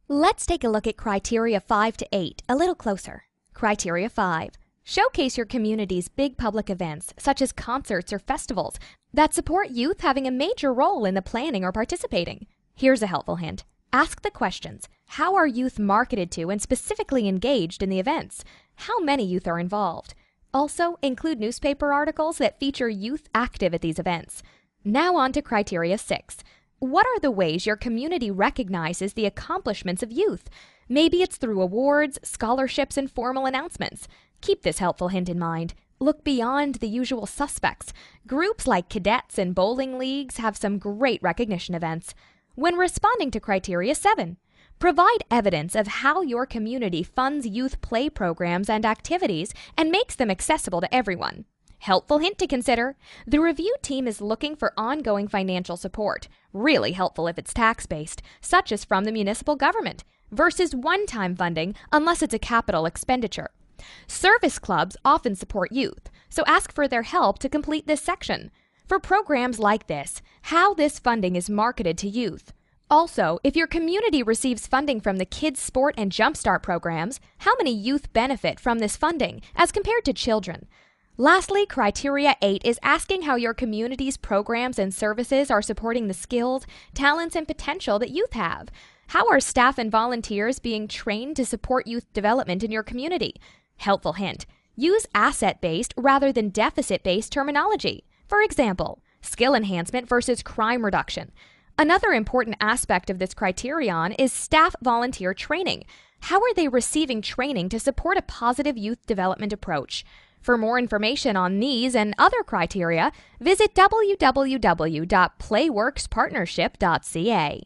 Let's take a look at Criteria 5 to 8 a little closer. Criteria 5. Showcase your community's big public events, such as concerts or festivals, that support youth having a major role in the planning or participating. Here's a helpful hint. Ask the questions. How are youth marketed to and specifically engaged in the events? How many youth are involved? Also, include newspaper articles that feature youth active at these events. Now on to Criteria 6. What are the ways your community recognizes the accomplishments of youth? Maybe it's through awards, scholarships, and formal announcements. Keep this helpful hint in mind. Look beyond the usual suspects. Groups like cadets and bowling leagues have some great recognition events. When responding to Criteria 7, provide evidence of how your community funds youth play programs and activities and makes them accessible to everyone. Helpful hint to consider. The review team is looking for ongoing financial support, really helpful if it's tax-based, such as from the municipal government, versus one-time funding unless it's a capital expenditure. Service clubs often support youth, so ask for their help to complete this section. For programs like this, how this funding is marketed to youth. Also, if your community receives funding from the Kids Sport and Jumpstart programs, how many youth benefit from this funding as compared to children? Lastly, Criteria 8 is asking how your community's programs and services are supporting the skills, talents, and potential that youth have. How are staff and volunteers being trained to support youth development in your community? Helpful hint. Use asset-based rather than deficit-based terminology. For example, skill enhancement versus crime reduction. Another important aspect of this criterion is staff volunteer training. How are they receiving training to support a positive youth development approach? For more information on these and other criteria, visit www.playworkspartnership.ca.